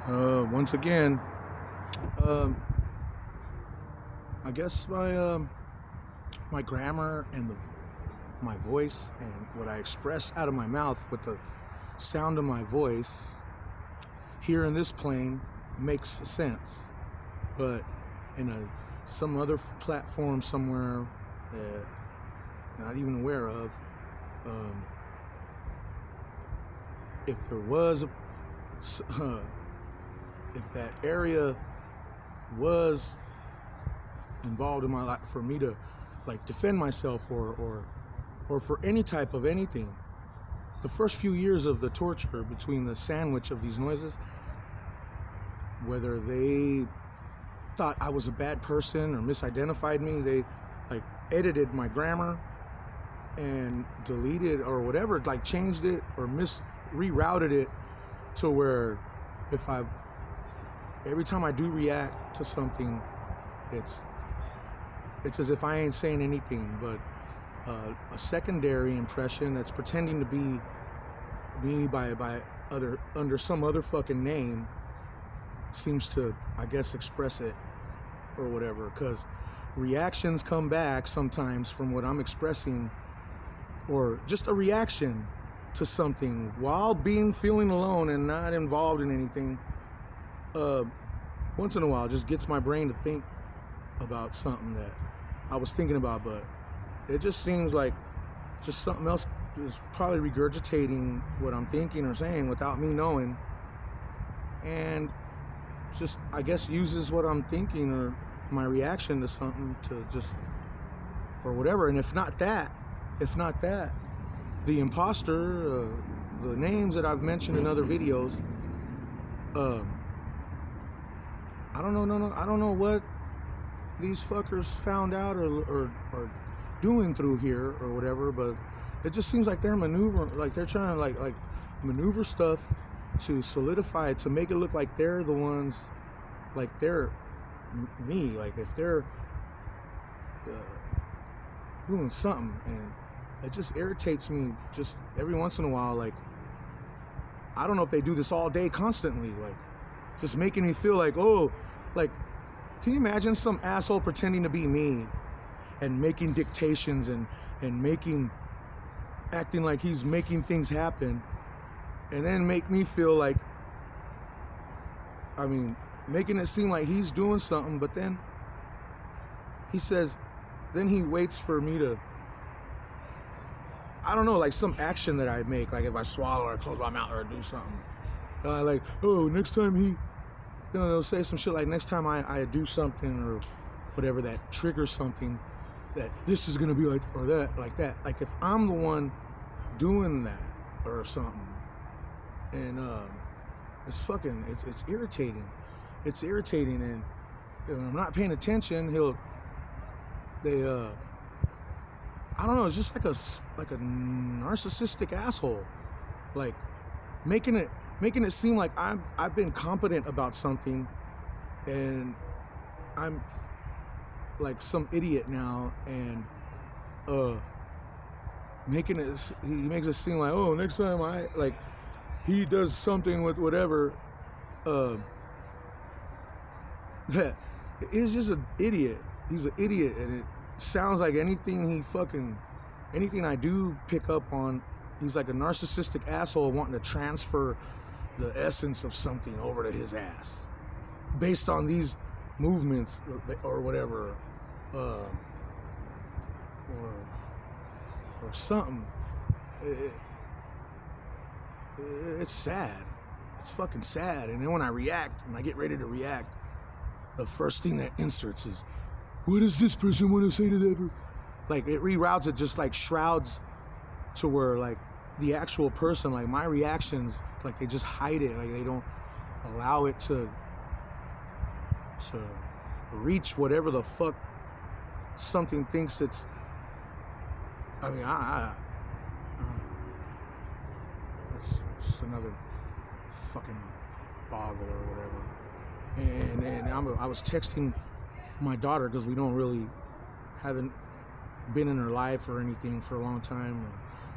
Once again, um, I guess my grammar and my voice and what I express out of my mouth with the sound of my voice here in this plane makes sense, but in some other platform somewhere that I'm not even aware of, um, if there was, if that area was involved in my life for me to like defend myself or for any type of anything. The first few years of the torture between the sandwich of these noises, whether they thought I was a bad person or misidentified me, they like edited my grammar and deleted or whatever, like changed it or rerouted it to where if I every time I do react to something, it's as if I ain't saying anything, but a secondary impression that's pretending to be me by other under some other fucking name seems to, I guess, express it or whatever. Because reactions come back sometimes from what I'm expressing, or just a reaction to something while feeling alone and not involved in anything. Once in a while, just gets my brain to think about something that I was thinking about, but it just seems like just something else is probably regurgitating what I'm thinking or saying without me knowing, and just, I guess, uses what I'm thinking or my reaction to something to just, or whatever. And if not that, the imposter, the names that I've mentioned in other videos, I don't know, I don't know what these fuckers found out or doing through here or whatever, but it just seems like they're maneuvering, like they're trying to like maneuver stuff to solidify it, to make it look like they're the ones, like they're me, like if they're doing something. And it just irritates me just every once in a while. Like, I don't know if they do this all day constantly, like just making me feel like, oh, like, can you imagine some asshole pretending to be me and making dictations and acting like he's making things happen, and then make me feel like, I mean, making it seem like he's doing something, but then he waits for me to, I don't know, like some action that I make, like if I swallow or close my mouth or do something, like, oh, next time they'll say some shit like, next time I do something or whatever that triggers something, that this is gonna be like, or that, like that. Like if I'm the one doing that or something. And it's irritating. It's irritating, and when I'm not paying attention, I don't know, it's just like a narcissistic asshole. Like making it seem like I've been competent about something, and I'm like some idiot now, and he makes it seem like, oh, next time he does something with whatever, that he's just an idiot. He's an idiot, and it sounds like anything I do pick up on, he's like a narcissistic asshole wanting to transfer the essence of something over to his ass based on these movements or whatever, or something. It's sad. It's fucking sad. And then when I get ready to react, the first thing that inserts is, what does this person want to say to that? Like, it reroutes it, just like shrouds to where, like, the actual person, like my reactions, like they just hide it, like they don't allow it to reach whatever the fuck something thinks it's. I mean, it's just another fucking boggle or whatever. And I was texting my daughter, because we haven't been in her life or anything for a long time, or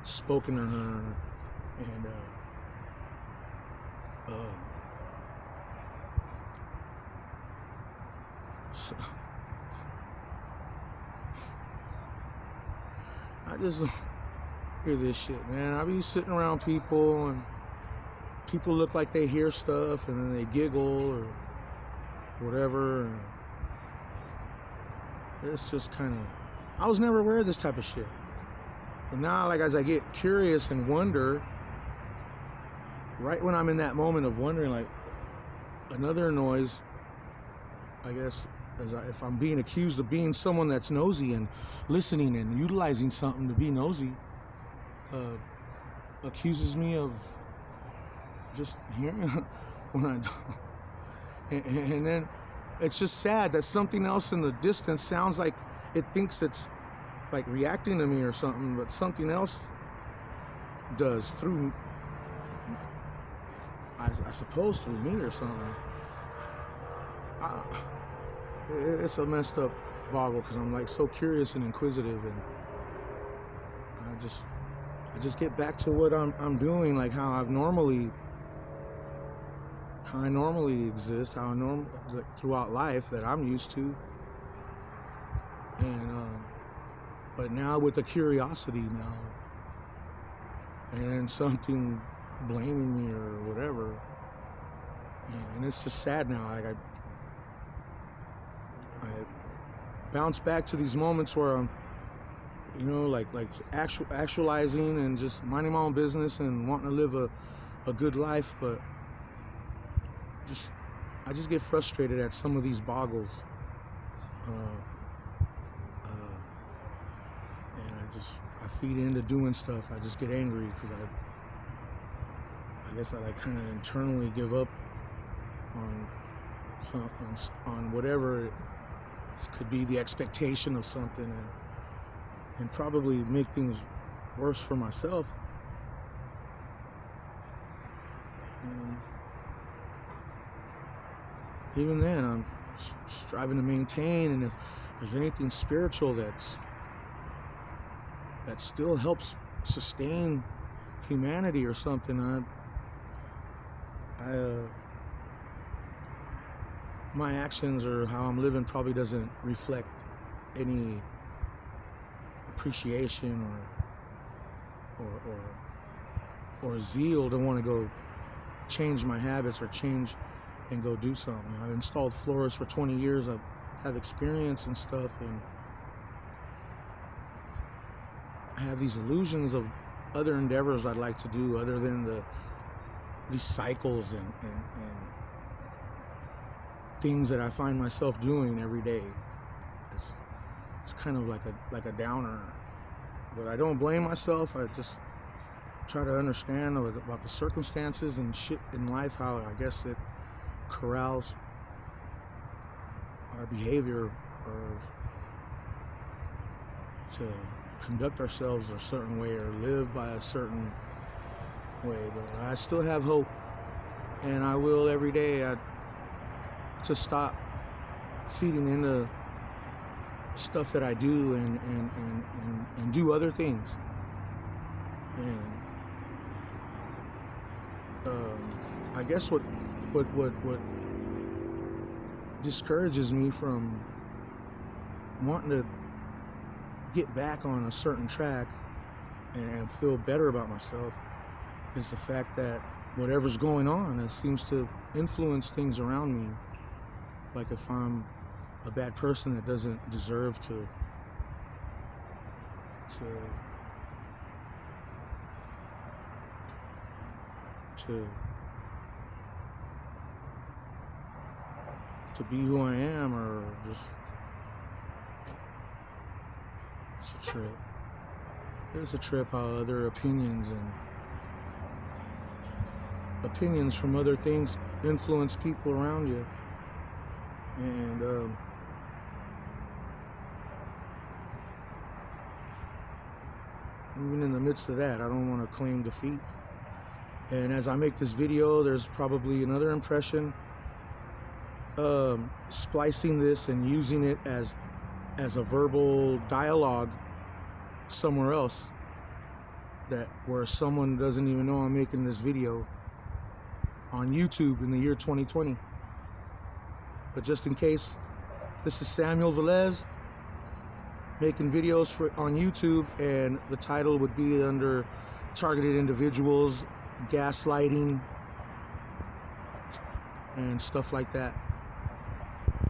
spoken to her, and I just hear this shit, man. I be sitting around people, and people look like they hear stuff, and then they giggle or whatever. And it's just kind of, I was never aware of this type of shit. But now, like, as I get curious and wonder, right when I'm in that moment of wondering, like, another noise, I guess, if I'm being accused of being someone that's nosy and listening and utilizing something to be nosy, accuses me of just hearing when I don't. And then it's just sad that something else in the distance sounds like it thinks it's like reacting to me or something, but something else does through, I suppose, through me or something. It's a messed up boggle, because I'm like so curious and inquisitive, and I just get back to what I'm doing, like how I normally exist, how I throughout life that I'm used to, and but now with the curiosity now, and something blaming me or whatever, and it's just sad now. Like I bounce back to these moments where I'm, like actualizing and just minding my own business and wanting to live a good life, but I just get frustrated at some of these boggles, and I feed into doing stuff. I just get angry because I guess I like kind of internally give up on whatever it could be, the expectation of something, and probably make things worse for myself. Even then, I'm striving to maintain, and if there's anything spiritual that still helps sustain humanity or something, my actions or how I'm living probably doesn't reflect any appreciation or zeal to want to go change my habits or change and go do something. I've installed floors for 20 years. I have experience and stuff, and I have these illusions of other endeavors I'd like to do other than these cycles and things that I find myself doing every day. It's kind of like a downer, but I don't blame myself. I just try to understand about the circumstances and shit in life, how I guess it corrals our behavior or to conduct ourselves a certain way or live by a certain way. But I still have hope, and I will every day to stop feeding into stuff that I do and do other things. And I guess what discourages me from wanting to get back on a certain track and feel better about myself is the fact that whatever's going on, it seems to influence things around me. Like if I'm a bad person that doesn't deserve to be who I am, or just, it's a trip. It's a trip how other opinions from other things influence people around you. And even in the midst of that, I don't want to claim defeat. And as I make this video, there's probably another impression, splicing this and using it as a verbal dialogue somewhere else, where someone doesn't even know I'm making this video on YouTube in the year 2020. But just in case This is Samuel Velez making videos on YouTube, and the title would be under targeted individuals, gaslighting, and stuff like that.